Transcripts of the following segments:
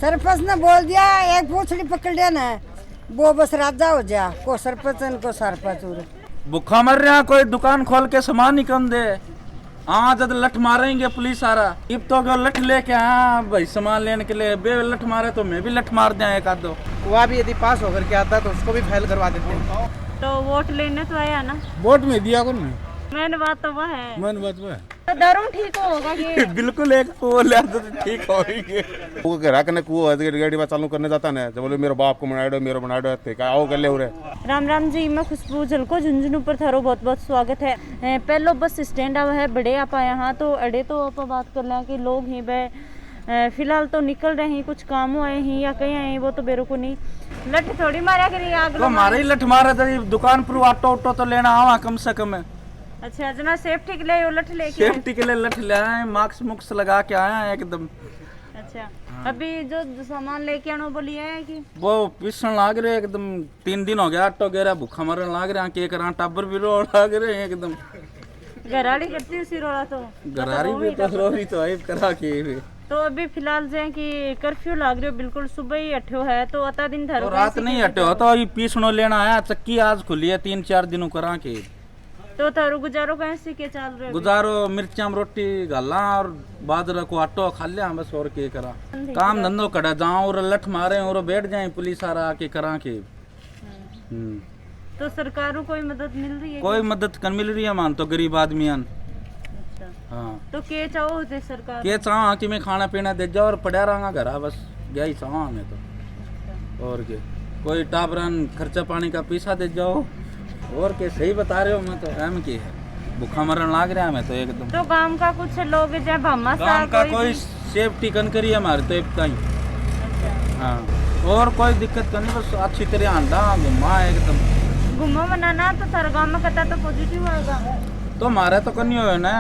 सरपंच ने बोल दिया एक पूछड़ी पकड़ लिया ना वो बस राजा हो जा को सरपंच को सरपंच भूखा मर रहा कोई दुकान खोल के सामान ही कम दे। हाँ जब लठ मारेंगे पुलिस आ रहा इब तो अगर लठ लेके आया भाई सामान लेने के लिए बे लठ मारे तो मैं भी लठ मार दिया एक आध दो। वह भी यदि पास होकर के आता तो उसको भी फेल करवा देते हैं। तो वोट लेने तो आया ना, वोट में दिया कौन नहीं, मैंने बात तो वह है, मन बात वह तो डरूं ठीक होगा कि बिल्कुल एक वो ले तो ठीक होगी। वो घर कने कुओ गाड़ी में चालू करने जाता ना जब बोले मेरे बाप को बनाड़ो मेरे बनाड़ो का आओ कर ले उरे। राम राम जी, मैं खुशबू झलको झुंझुनू पर थारो बहुत बहुत स्वागत है। पहलो बस स्टैंड आवा है बड़े आप आया हाँ तो अड़े तो आप बात कर लें कि लोग ही बे फिलहाल तो निकल रहे हैं, कुछ काम आए हैं या कहीं आए हैं वो तो बेरो को नहीं। लठ थोड़ी मारा करी आग तो हमारे ही लठ मारा था दुकान पर ऑटो ऑटो तो लेना आवा कम से कम है। अच्छा जना सेफ्टी के लिए लठ लेके सेफ्टी के लिए लठ ले आए, मास्क मुक्स लगा के आए एकदम। अच्छा अभी जो सामान लेके आना बोली है कि वो पीसन लाग रहे एकदम 3 दिन हो गया ऑटो गेरा भूखा मरन लाग रहे के करा टाबर भी रो लाग रहे एकदम। घराड़ी करती उसी रोला तो घरारी भी तो रोरी तो है करा के भी। तो अभी फिलहाल जो है कि कर्फ्यू लाग रहे हो बिल्कुल सुबह ही अठो है तो अता दिन धरो तो रात नहीं हटे हो तो ये पीसनो लेना आया चक्की आज खुली है 3-4 दिनों करा के। तो थारो गुजारो कैसे के चल रहे हो? गुजारो मिर्चा में रोटी गाला और बाजरा को आटो खा लिया बस और के करा काम धंधो कड़ा जाऊं और लठ मारे और बैठ जाए पुलिस आ रहा के करा के। तो सरकारों कोई मदद मिल रही है? कोई मदद कर मिल रही है मान तो गरीब आदमी अच्छा हाँ तो के चाहो होते सरकार के चाह कि मैं खाना पीना दे जाओ और पड़ा रहा घरा बस यही चाह हमें तो और के कोई टाबरन खर्चा पानी का पैसा दे जाओ और के सही बता रहे हो। मैं तो एम की है भूखा मरन लाग रहा है मैं तो एकदम। तो गांव का कुछ लोग जय भामा गांव का कोई सेफ्टी कन करी हमारे तो एक टाइम हाँ और कोई दिक्कत नहीं बस अच्छी तरह आंदा घुमा एकदम घूमो बनाना तो थारे गांव में कहता तो पॉजिटिव होगा तो हमारे तो करनी हो ना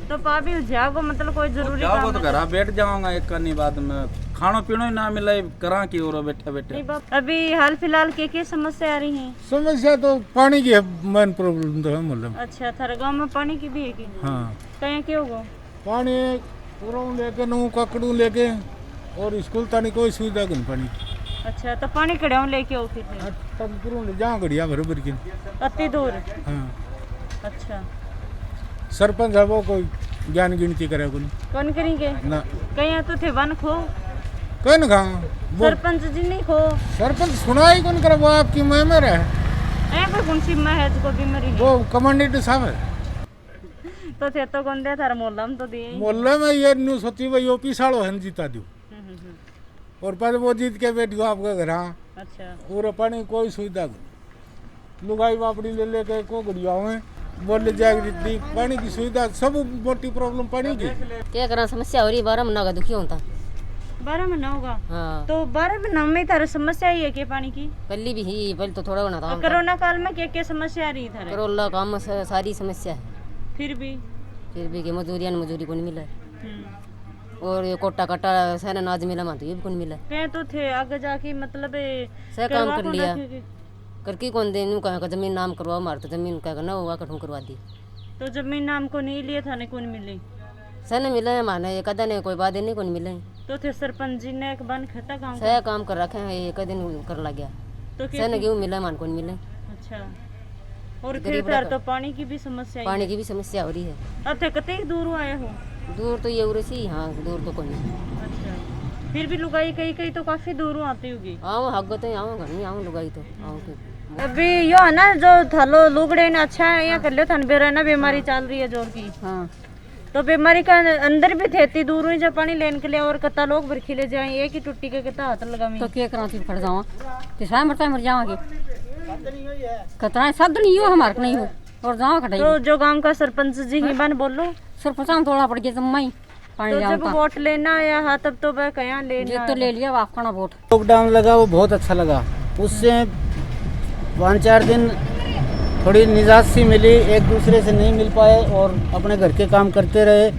तो पा भी जाओ मतलब कोई जरूरी जाओ तो घर बैठ जाऊंगा एक करनी बाद में खानो पीनो ही ना मिले करा की और बैठे बैठे। अभी हाल फिलहाल के समस्या आ रही है? समस्या तो पानी की है, मेन प्रॉब्लम तो है मतलब। अच्छा थारे गांव में पानी की भी है कि हाँ कहीं क्यों होगा पानी पूरा लेके नू ककड़ू लेके और स्कूल तानी कोई सुविधा नहीं पानी। अच्छा तो पानी कड़ाऊ लेके आओ फिर तब पूरा जहाँ गड़िया बराबर की अति दूर। हाँ अच्छा सरपंच है वो कोई ज्ञान गिनती करे कौन करेंगे ना कहीं तो थे वन खो कहीं ना सरपंच जी नहीं खो सरपंच सुनाई कौन करे वो आपकी मेमर है कोई कौन सी है जो बीमारी वो कमांडेंट साहब है तो थे तो कौन दे थारा मोहल्ला में तो दिए मोहल्ले में ये न्यू सोची भाई ओपी साड़ो है जीता दो और पर वो जीत के बैठ गयो आपका घर। अच्छा पूरा पानी कोई सुविधा नहीं लुगाई बापड़ी ले लेके को गड़िया में बोल जाएगी पानी की सुविधा सब मोटी प्रॉब्लम पानी की क्या करा समस्या हो रही 12 महीना का दुखी होता 12 महीना होगा। हाँ तो 12 महीना में थारा समस्या ही है क्या पानी की? पहले भी ही पहले तो थोड़ा होना था कोरोना काल में क्या समस्या आ रही था? कोरोना काम में सारी समस्या है फिर भी की मजदूरी को नहीं मिला और ये कोटा कट्टा सहन अनाज मिला मान तो ये भी कौन मिला कहीं तो थे आगे जाके मतलब सह काम कर लिया करके कौन दे नू कहा जमीन नाम करवाओ मार तो जमीन कहा ना हुआ कठू करवा दी तो जमीन नाम को नहीं लिया था कौन मिली सहन मिला है माना ये कदा नहीं कोई बात नहीं कौन मिले तो थे सरपंच जी ने एक बन खाता गांव सह काम कर रखे हैं एक दिन कर ला गया तो सहन क्यों मिला मान कौन मिले। अच्छा और फिर तो पानी की भी समस्या पानी की भी समस्या हो रही है। अब थे कते दूर आए हो? दूर तो ये उरे सी हाँ दूर तो कोई नहीं। अच्छा फिर भी लुगाई कहीं कहीं तो काफी दूर आती होगी। आओ हग तो आओ घर नहीं आओ लुगाई तो आओ अभी यो है ना जो थलो लुगड़े ने अच्छा है यहाँ कर लो थन बेरा ना बीमारी चल रही है जोर की। हाँ तो बीमारी का अंदर भी थे इतनी दूर हुई जब पानी लेने के लिए और कता लोग बरखी ले जाए एक ही टुट्टी के कितना हाथ लगा तो क्या करा थी खड़ जावा किसा मरता मर जावांगे कतना शब्द नहीं हो हमारे नहीं हो और जावा खटाई। तो जो गांव का सरपंच जी ही बन बोलो सरपंच थोड़ा पड़ गया जम्माई पानी तो जब वोट लेना आया हाँ तब तो वह कहाँ लेना तो ले लिया आपका ना वोट। लॉकडाउन लगा वो बहुत अच्छा लगा उससे 5-4 दिन थोड़ी निजात सी मिली एक दूसरे से नहीं मिल पाए और अपने घर के काम करते रहे।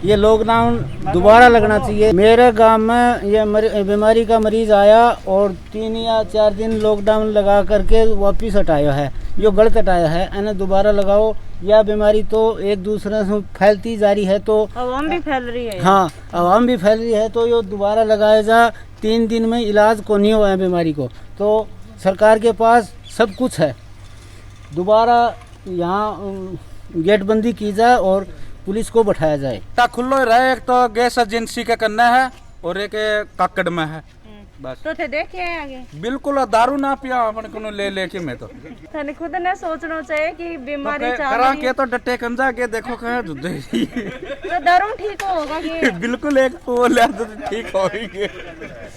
ये लॉकडाउन दोबारा लगना चाहिए। मेरे गांव में ये बीमारी का मरीज आया और 3 या 4 दिन लॉकडाउन लगा करके वापिस हटाया है, जो गलत हटाया है। इन्हें दोबारा लगाओ यह बीमारी तो एक दूसरे से फैलती जा रही है, तो आवाम भी फैल रही है। हाँ आवाम भी फैल रही है, तो ये दोबारा लगाया जा 3 दिन में इलाज को नहीं हुआ है बीमारी को। तो सरकार के पास सब कुछ है, दोबारा यहाँ गेटबंदी की जाए और पुलिस को बैठाया जाए। खुल्लो रहे, एक तो गैस एजेंसी का करना है और एक काकड़ में है बस। तो थे देखे हैं आगे बिल्कुल दारू ना पिया अपन को ले लेके मैं तो थाने खुद ने सोचना चाहिए कि बीमारी चाह करा रही के तो डटे कंजा के देखो कहाँ जुदे तो दारू ठीक होगा कि बिल्कुल एक बोले तो ठीक होगी।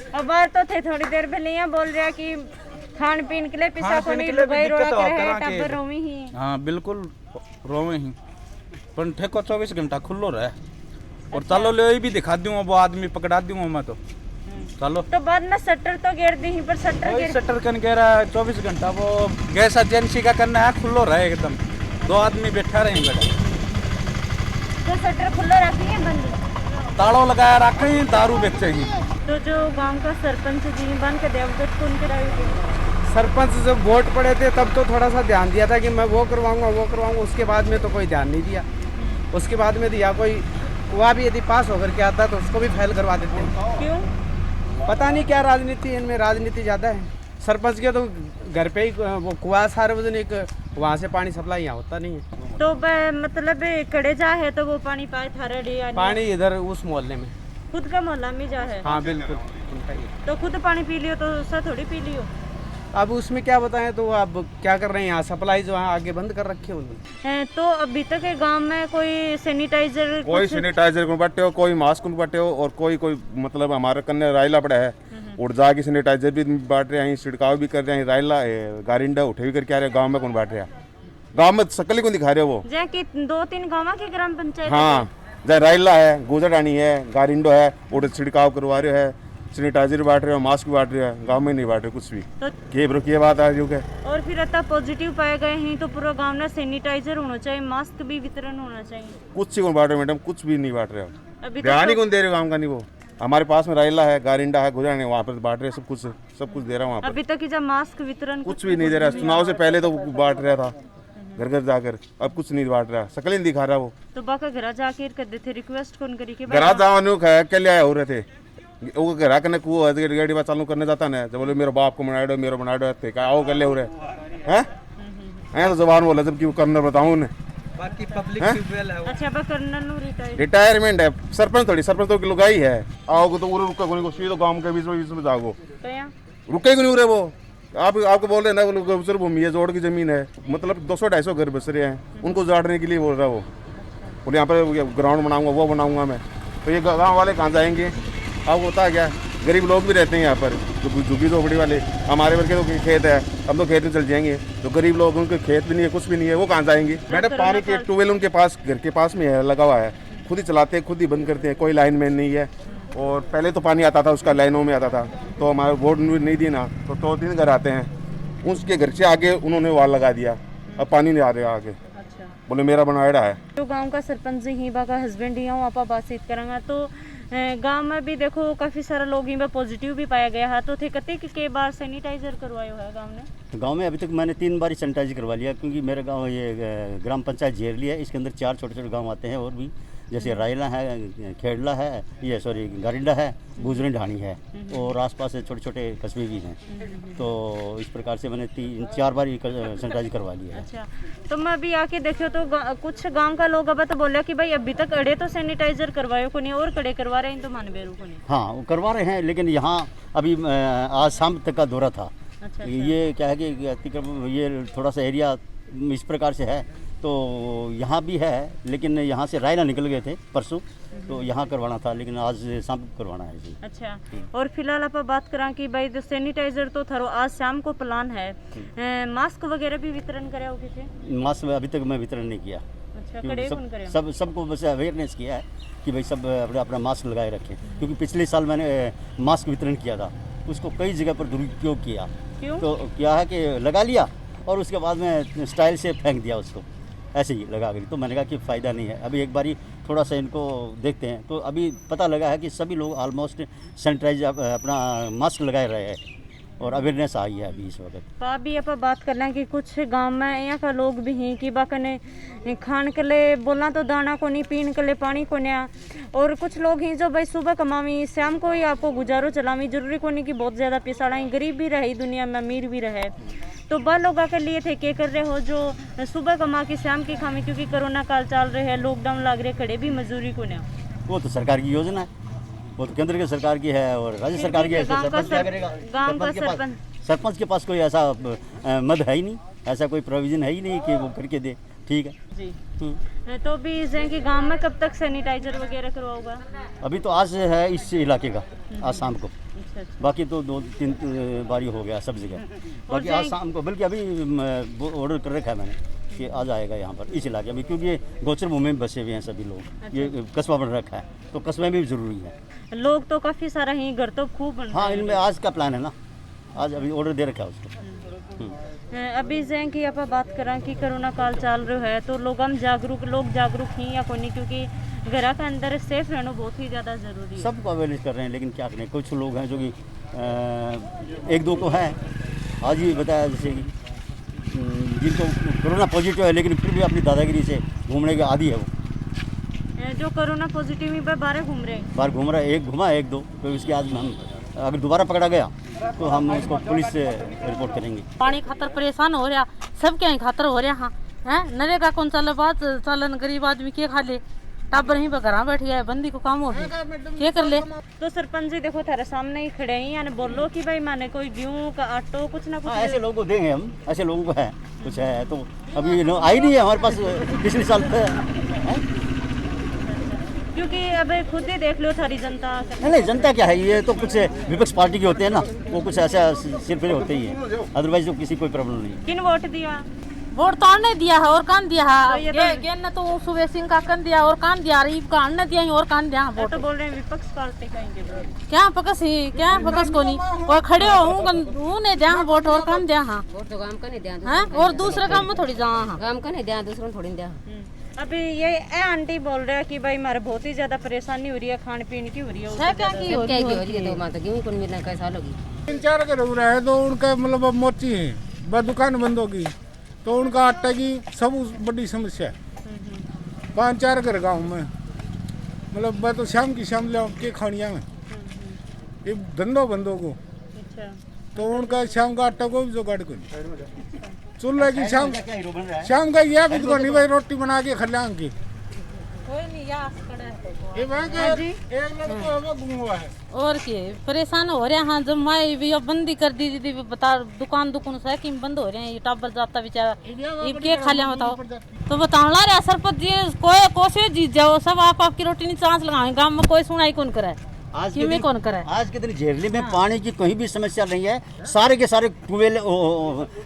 अब बार तो थे थोड़ी देर पहले यहाँ बोल रहा कि खान पीन के लिए पिसा को नहीं लुगाई रोड़ा के रहे टब्बर रोमी ही। हाँ बिल्कुल रोवे ही पर ठेको 24 घंटा खुल्लो रहे और चलो ले भी दिखा दूंगा, वो आदमी पकड़ा दूंगा मैं तो चलो। तो बाद में शटर तो गिर दी पर शटर गिर शटर कन कह रहा है 24 घंटा वो गैस एजेंसी का करना है, खुल्लो रहे एकदम, 2 आदमी बैठा रहे बेटा। तो शटर खुला रखी है बंद ताड़ो लगाया रखे ही, दारू बेचे ही। तो जो गांव का सरपंच जी बन के देवदत्त कौन कराई? सरपंच जब वोट पड़े थे तब तो थोड़ा सा ध्यान दिया था कि मैं वो करवाऊंगा, उसके बाद में तो कोई ध्यान नहीं दिया। उसके बाद में दिया कोई वह भी यदि पास होकर के आता तो उसको भी फेल करवा देते हैं। क्यों? पता नहीं क्या राजनीति, इनमें राजनीति ज़्यादा है। सरपंच के तो घर पे ही वो कुआं सार्वजनिक, वहाँ से पानी सप्लाई यहाँ होता नहीं है। तो मतलब कड़े जा है तो वो पानी पाए थारे पानी इधर उस मोहल्ले में, खुद का मोहल्ला में जा है। हाँ बिल्कुल उनका ही है। तो खुद पानी पी लियो तो उससे थोड़ी पी लियो। अब उसमें क्या बताएं, तो अब क्या कर रहे हैं यहाँ सप्लाई जो है आगे बंद कर रखी है उन्होंने। तो अभी तक गांव में कोई सैनिटाइजर कोई सैनिटाइजर को बटे हो, कोई मास्क को बटे हो और कोई मतलब हमारे कन्ने रायला पड़ा है और जाके सैनिटाइजर भी बांट रहे हैं, छिड़काव भी कर रहे हैं, रायला गारिंडा उठे भी करके आ रहे हैं, गाँव में कौन बांट रहा, गाँव में सकल ही को दिखा रहे हो वो। जहाँ की 2-3 गाँव की ग्राम पंचायत हाँ जहाँ रायला है, गुजरानी है, गारिंडो है और छिड़काव करवा रहे हैं, सैनिटाइजर बांट रहे हो, मास्क बांट रहे हैं, गांव में नहीं बांट रहे कुछ भी। तो के ब्रो की बात आज है। और फिर अतः पॉजिटिव पाए गए हैं तो पूरा गांव में सैनिटाइजर होना चाहिए, मास्क भी वितरण होना चाहिए। कुछ ही कौन बांट रहे मैडम, कुछ भी नहीं बांट रहे हो, अभी ध्यान ही कौन दे रहे हो गाँव का नहीं। वो हमारे पास में रायला है, गारिंडा है, गुजरानी, वहाँ पर बांट रहे सब कुछ दे रहा हूँ वहाँ पर। अभी तक जब मास्क वितरण कुछ भी नहीं दे रहा, चुनाव से पहले तो बांट रहा था घर घर जाकर, अब कुछ नहीं बांट रहा, शकल ही नहीं दिखा रहा वो। तो बाका घर जाके कर देते रिक्वेस्ट कौन करी के घर जाओ क्या लिया हो रहे थे वो घर आकर कुआ गाड़ी बात चालू करने जाता ना, जब बोले मेरे बाप को बनाए दो, मेरे बनाए दो, क्या आओ कर ले हो रहे हैं तो जबान बोला जब क्यों करना बताऊँ उन्हें। बाकी पब्लिक अच्छा रिटायरमेंट है, सरपंच थोड़ी, सरपंच तो लुगाई है, आओगे तो उरे रुका को सीधे गांव के बीच में जाओ, रुके नहीं उरे वो। आपको बोल रहे हैं ना गुजर भूमि है, जोड़ की जमीन है, मतलब 200-250 घर बस रहे हैं, उनको जाड़ने के लिए बोल रहा वो। बोले यहाँ पर ग्राउंड बनाऊंगा, वो बनाऊंगा मैं, तो ये गाँव वाले कहाँ जाएंगे। अब होता क्या, गरीब लोग भी रहते हैं यहाँ पर, जो झुग्गी झोपड़ी वाले, हमारे वर्ग के तो खेत है, हम तो खेत में चल जाएंगे, तो गरीब लोग उनके खेत भी नहीं है, कुछ भी नहीं है, वो कहाँ जाएंगे। मैडम पानी के ट्यूबवेल उनके पास घर के पास में है, लगा हुआ है, खुद ही चलाते हैं, खुद ही बंद करते हैं, कोई लाइन मैन नहीं है। और पहले तो पानी आता था उसका लाइनों में आता था, तो हमारे वोट नहीं दी ना, तो 2-3 घर आते हैं, उसके घर से आगे उन्होंने वाल लगा दिया, अब पानी नहीं आ रहा आगे। बोले मेरा बनाया है। तो गांव का सरपंच ही बाका हस्बैंड ही हूँ, आप बातचीत करेंगे तो गांव में भी देखो काफी सारा लोग ही पॉजिटिव भी पाया गया है। तो थे कते के बार सैनिटाइजर करवायो है गांव ने? गांव में अभी तक मैंने 3 बार सैनिटाइज करवा लिया, क्योंकि मेरा गांव ये ग्राम पंचायत झेरली है, इसके अंदर 4 छोटे-छोटे गांव आते हैं, और भी जैसे रायला है, खेड़ला है, ये सॉरी गारिंडा है, गुजरी ढाणी है, और आसपास छोटे-छोटे कस्बे भी हैं। तो इस प्रकार से मैंने 3-4 बार सैनिटाइज करवा लिया है। अच्छा, तो मैं अभी आके देखियो तो कुछ गांव का लोग अब तो बोला कि भाई अभी तक अड़े तो सैनिटाइजर करवायो को नहीं, और कड़े करवा रहे हैं तो मान बेरू को नहीं। हाँ वो करवा रहे हैं, लेकिन यहाँ अभी आज शाम तक का दौरा था। अच्छा, ये क्या है कि अतिक्रमण, ये थोड़ा सा एरिया इस प्रकार से है, तो यहाँ भी है, लेकिन यहाँ से रायला निकल गए थे परसों, तो यहाँ करवाना था, लेकिन आज शाम को करवाना है जी। अच्छा, और फिलहाल आप बात करें कि भाई सैनिटाइजर तो थारो आज शाम को प्लान है, मास्क वगैरह भी वितरण करे हो किसी? मास्क अभी तक मैं वितरण नहीं किया। अच्छा, कड़े कौन करे? सबको बस अवेयरनेस किया है कि भाई सब अपना मास्क लगाए रखें, क्योंकि पिछले साल मैंने मास्क वितरण किया था, उसको कई जगह पर दुरुपयोग किया। क्यों? तो क्या है कि लगा लिया और उसके बाद में स्टाइल से फेंक दिया उसको, ऐसे ही लगा कर। तो मैंने कहा कि फ़ायदा नहीं है, अभी एक बारी थोड़ा सा इनको देखते हैं। तो अभी पता लगा है कि सभी लोग ऑलमोस्ट सैनिटाइज अपना मास्क लगाए रहे हैं, और अवेयरनेस आई है अभी इस वक्त। तो अभी आप बात कर लें कि कुछ गांव में यहाँ का लोग भी हैं कि बाकने खान के लिए बोलना तो दाना को नहीं, पीने के लिए पानी को नहीं, और कुछ लोग हैं जो भाई सुबह कमावी शाम को ही आपको गुजारो चलावी, जरूरी को नहीं कि बहुत ज़्यादा पैसा लाएं, गरीब भी रहे दुनिया में अमीर भी रहे। तो बा लोग के लिए थे क्या कर रहे हो जो सुबह कमा के शाम की खावे, क्योंकि कोरोना काल चल रहे हैं, लॉकडाउन लग रहे, खड़े भी मजदूरी को नहीं। वो तो सरकार की योजना है, वो तो केंद्र की सरकार की है और राज्य सरकार की है। सरपंच क्या करेगा? सरपंच के पास कोई ऐसा मद है ही नहीं, ऐसा कोई प्रोविजन है ही नहीं कि वो करके दे। ठीक है जी। तो भी इसे कि गांव में कब तक सैनिटाइजर वगैरह करवाओगा? अभी तो आज है इस इलाके का, आज शाम को, बाकी तो 2-3 बारी हो गया सब जगह, बाकी आज शाम को, बल्कि अभी ऑर्डर कर रखा है मैंने कि आ जाएगा यहाँ पर इस इलाके में, क्योंकि ये गोचर भूमि में बसे हुए हैं सभी लोग। ये कस्बा बन रखा है तो कस्बे में भी ज़रूरी है। लोग तो काफ़ी सारा ही घर तो खूब बन। हाँ, इनमें आज का प्लान है ना, आज अभी ऑर्डर दे रखा है उसको। अभी जैन की आप बात करें कि कोरोना काल चल रहा है तो लोग जागरूक ही या कोई नहीं, क्योंकि घर के अंदर सेफ रहना बहुत ही ज़्यादा ज़रूरी है। सबको अवेयरनेस कर रहे हैं, लेकिन क्या करें, कुछ लोग हैं जो कि 1-2 को है, आज ही बताया जैसे कि जिनको कोरोना पॉजिटिव है लेकिन फिर भी अपनी दादागिरी से घूमने के आदी है। वो जो कोरोना पॉजिटिव है बाहर घूम रहे हैं, एक घुमा 1-2, तो उसके आज हम अगर दोबारा पकड़ा गया तो हम उसको पुलिस से रिपोर्ट करेंगे। पानी खातर परेशान हो रहा, सब क्या खातर हो रहा है, नरेगा कौन चलन गरीब आदमी के खा ले, टाबर ही घर बैठ गया, बंदी को काम हो गया, क्या कर ले। तो सरपंच जी देखो थारे सामने ही खड़े हैं, यानी बोलो कि भाई मैंने कोई गेहूं का आटो कुछ ना कुछ। ऐसे लोगों को देंगे हम, ऐसे लोगों को है कुछ है, तो अभी आई नहीं है हमारे पास, पिछले साल क्योंकि अब खुद ही देख लो सारी जनता। नहीं, जनता क्या है, ये तो कुछ विपक्ष पार्टी के होते हैं ना, वो कुछ ऐसा सिर्फ होते ही है, अदरवाइज तो किसी कोई प्रॉब्लम नहीं। किन वोट दिया? वोट तो ने दिया है और कान दिया है, ने तो सुबह सिंह का कन दिया और कान दिया, रही कान ने दिया और कान दिया वोट। तो बोल रहे हैं विपक्ष पार्टी कहेंगे, क्या पकस को नहीं, और खड़े हो ने दिया वोट और कान दिया। हाँ, वोट तो काम का नहीं दिया, और दूसरे काम में थोड़ी जा, काम का नहीं दिया, दूसरों थोड़ी दिया। अभी ये आंटी बोल रहा है कि भाई हमारे बहुत ही ज्यादा परेशानी हो रही है, खान पीने की हो रही है, क्या की हो रही है, तो माता गेहूं कौन मिलना कैसा साल होगी। 3-4 घर हो रहा है तो उनका मतलब अब मोची है, बस दुकान बंद होगी तो उनका आटा की सब बड़ी समस्या है। 5-4 घर गाँव में मतलब बस तो शाम की शाम ले के खानिया में ये धंधो बंदों को, तो उनका शाम का आटा को भी जुगाड़ को नहीं, चूल्हे की शाम का यह भी नहीं भाई, रोटी बना के खिलाएंगे। ये एक लड़का हमें हुआ है और के परेशान हो रहे हैं। हाँ, जब माई भी अब बंदी कर दी दीदी, बता दुकान से कि बंद हो रहे हैं, ये टाबर जाता बेचारा, ये क्या खा लिया बताओ। तो बताना रहा सरपंच जी, कोई जीत जाओ, सब आपकी रोटी नहीं चांस लगाएंगे, गाँव में कोई सुनाई कौन करे, आज के दिन झेरली में पानी की कोई भी समस्या नहीं है, सारे के सारे ट्यूबवेल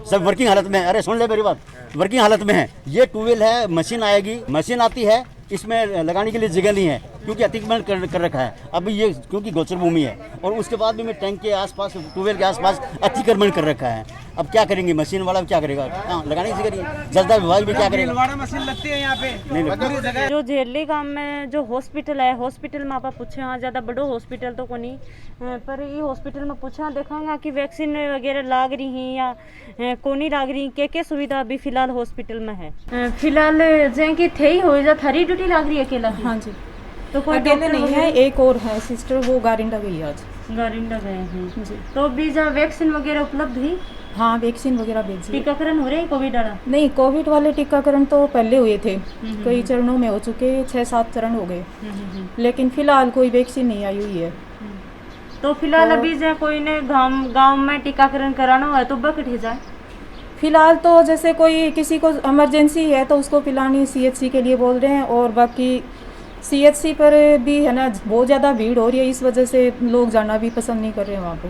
सब वर्किंग हालत में है। अरे सुन ले मेरी बात, वर्किंग हालत में है। ये ट्यूबवेल है, मशीन आएगी, मशीन आती है, इसमें लगाने के लिए जगह नहीं है क्योंकि अतिक्रमण कर रखा है। अब ये क्योंकि गोचर भूमि है और उसके बाद भी मैं टैंक के आसपास, ट्यूबवेल के आसपास अतिक्रमण कर रखा है। अब क्या करेंगे, मशीन वाला क्या करेगा, हाँ लगाने की जगह नहीं, जलदा विभाग भी क्या करेगा, मशीन लगती है यहाँ पे नहीं। जो झेरली गांव में जो हॉस्पिटल है, हॉस्पिटल में आप पूछे, हाँ ज़्यादा बड़ो हॉस्पिटल तो को नहीं, पर ये हॉस्पिटल में पूछा देखा कि वैक्सीन वगैरह लाग रही हैं या को नहीं लाग रही, क्या क्या अभी फिलहाल हॉस्पिटल में है। फिलहाल जैसे कि थे ही हो जा, थारी ड्यूटी लाग रही है अकेला? हाँ जी, तो कोई अकेले नहीं है, एक और है सिस्टर, वो गारिंडा गई आज। गारिंडा गए हैं जी। तो अभी जहाँ वैक्सीन वगैरह उपलब्ध है? हाँ, वैक्सीन वगैरह भेजी। टीकाकरण हो रहे हैं कोविड वाला? नहीं, कोविड वाले टीकाकरण तो पहले हुए थे, कई चरणों में हो चुके, 6-7 चरण हो गए, लेकिन फिलहाल कोई वैक्सीन नहीं आई हुई है। तो फिलहाल अभी जहाँ कोई ने गाँव में टीकाकरण कराना हो तो बकट ही जाए। फिलहाल तो जैसे कोई किसी को इमरजेंसी है तो उसको पिलानी CHC के लिए बोल रहे हैं, और बाकी CHC पर भी है ना बहुत ज़्यादा भीड़ हो रही है, इस वजह से लोग जाना भी पसंद नहीं कर रहे हैं वहाँ पे।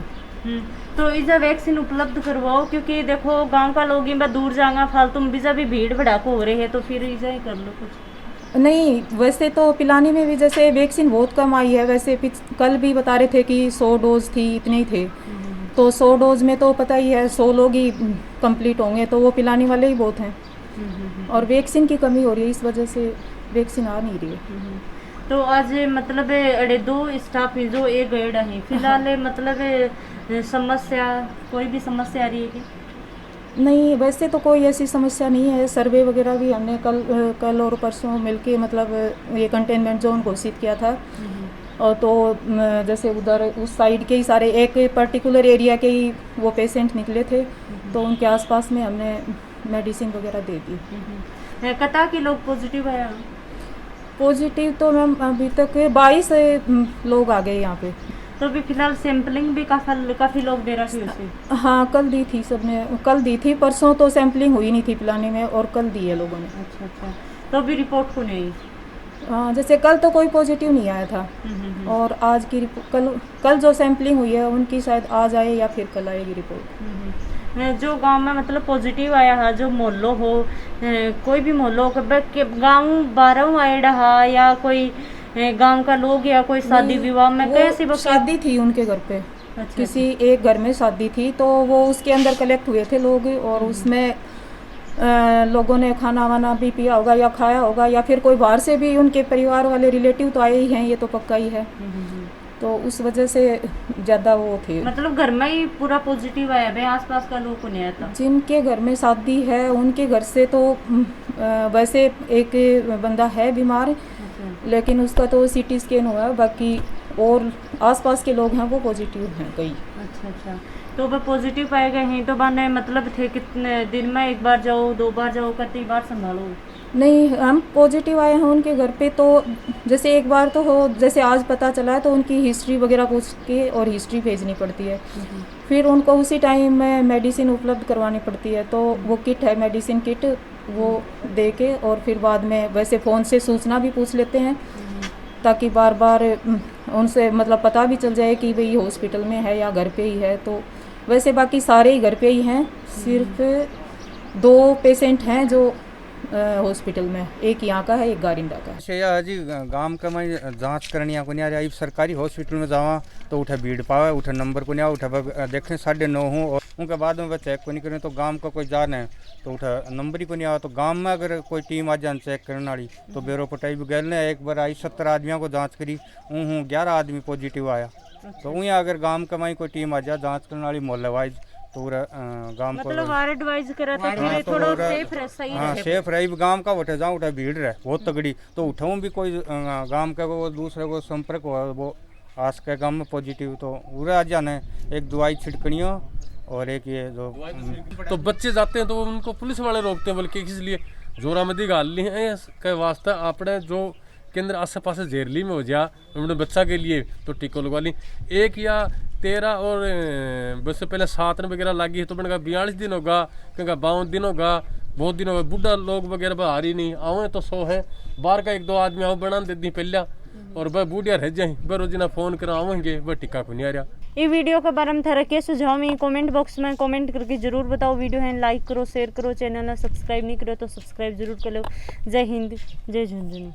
तो इजा वैक्सीन उपलब्ध करवाओ, क्योंकि देखो गांव का लोग इन दूर जाएंगे, फालतू में भी भीड़ भड़ाको हो रही है, तो फिर इजा ही कर लो कुछ। नहीं, वैसे तो पिलाने में भी जैसे वैक्सीन बहुत कम आई है, वैसे कल भी बता रहे थे कि 100 डोज थी, इतने ही थे, तो 100 डोज में तो पता ही है 100 लोग ही कंप्लीट होंगे, तो वो पिलाने वाले ही बहुत हैं, और वैक्सीन की कमी हो रही है, इस वजह से वैक्सीन आ नहीं रही है। तो आज मतलब अड़े 2 स्टाफ जो एक गैड है फिलहाल मतलब समस्या कोई भी समस्या आ रही है कि नहीं, वैसे तो कोई ऐसी समस्या नहीं है। सर्वे वगैरह भी हमने कल और परसों मिलके मतलब ये कंटेनमेंट जोन घोषित किया था। और तो जैसे उधर उस साइड के ही सारे एक पर्टिकुलर एरिया के ही वो पेशेंट निकले थे, तो उनके आसपास में हमने मेडिसिन वगैरह दे दी। कता के लोग पॉजिटिव है? पॉजिटिव तो मैम अभी तक 22 लोग आ गए यहाँ पे। तो अभी फिलहाल सैंपलिंग भी काफ़ी लोग दे रहे थे। हाँ, कल दी थी, सबने कल दी थी। परसों तो सैंपलिंग हुई नहीं थी पिलाने में, और कल दी है लोगों ने। अच्छा। तो अभी रिपोर्ट को नहीं? हाँ, जैसे कल तो कोई पॉजिटिव नहीं आया था, और आज की कल जो सैंपलिंग हुई है उनकी शायद आज आए या फिर कल आएगी रिपोर्ट। जो गांव में मतलब पॉजिटिव आया है, जो मोहल्लो हो कोई भी मोहल्लो गांव 12 आए रहा या कोई गांव का लोग या कोई शादी विवाह में कैसे शादी थी उनके घर पे। अच्छा, किसी एक घर में शादी थी, तो वो उसके अंदर कलेक्ट हुए थे लोग, और उसमें लोगों ने खाना वाना भी पिया होगा या खाया होगा, या फिर कोई बाहर से भी उनके परिवार वाले रिलेटिव तो आए ही हैं, ये तो पक्का ही है। तो उस वजह से ज़्यादा वो थे। मतलब घर में ही पूरा पॉजिटिव आया है, आसपास का लोग को नहीं आता? जिनके घर में शादी है उनके घर से तो वैसे एक बंदा है बीमार, लेकिन उसका तो CT स्कैन हुआ है। बाकी और आसपास के लोग हैं वो पॉजिटिव हैं कई। अच्छा। तो वह पॉजिटिव पाए गए हैं, तो बने मतलब थे कितने दिन में 1 बार जाओ 2 बार जाओ कितनी बार संभालो? नहीं, हम पॉजिटिव आए हैं उनके घर पे, तो जैसे एक बार तो हो, जैसे आज पता चला है तो उनकी हिस्ट्री वगैरह पूछ के और हिस्ट्री भेजनी पड़ती है। फिर उनको उसी टाइम में मेडिसिन उपलब्ध करवानी पड़ती है, तो वो किट है, मेडिसिन किट, वो दे के और फिर बाद में वैसे फ़ोन से सूचना भी पूछ लेते हैं, ताकि बार बार उनसे मतलब पता भी चल जाए कि भाई हॉस्पिटल में है या घर पे ही है। तो वैसे बाकी सारे ही घर पे ही हैं, सिर्फ 2 पेशेंट हैं जो हॉस्पिटल में, एक यहाँ का है, एक गारिंडा का। शेया जी गांव का मैं जांच करनी को नहीं आ रहा, सरकारी हॉस्पिटल में जावा तो उठे भीड़ पावे, उठे नंबर को नहीं आ, उठे देखें 9:30 हो और उनके बाद में चेक को नहीं करें, तो गांव का कोई जान है तो उठे नंबर ही को नहीं आ। तो गांव में अगर कोई टीम आ जाए चेक करने वाली, तो बेरो पटाई भी गए ने एक बार आई 17 आदमियों को जाँच करी, 11 आदमी पॉजिटिव आया। तो वहीं अगर गांव का माई कोई टीम आ जाए जाँच करने वाली मोहल्ले वाइज, तो गांव को मतलब वार्ड वाइज करा था कि थोड़ा सेफ रहे, सही रहे। हाँ, सेफ रही गांव का उठे जाऊँ, उठे भीड़ रहे बहुत तगड़ी, तो उठाऊँ भी कोई गांव का वो दूसरे को संपर्क हुआ, वो आस के गांव में पॉजिटिव, तो पूरे आ जाने एक दवाई छिड़कनी हो और एक ये जो तो बच्चे जाते हैं तो उनको पुलिस वाले रोकते हैं, बल्कि इसलिए जोरामदी गाल ली है के वास्ते आपने जो केंद्र आसे पास जेरली में हो जा अपने बच्चा के लिए तो टीको लगवा ली। 1 या 13 और बस पहले 7 वगैरह लगी है, तो मैंने कहा 42 दिन होगा, कहा 52 दिन होगा, बहुत दिन होगा। बुढ़ा लोग वगैरह बाहर ही नहीं आवे तो 100 है, बाहर का 1-2 आदमी आओ बना दे दी पहला, और वह बूढ़िया रह जाए वह रोजाना फोन कर आवेंगे, वह टिक्का को नहीं आ रहा। ये वीडियो के बारे में थारा के सुझाव में कमेंट बॉक्स में कमेंट करके जरूर बताओ। वीडियो है लाइक करो, शेयर करो, चैनल सब्सक्राइब नहीं करो तो सब्सक्राइब जरूर कर लो। जय हिंद, जय झुंझुनू।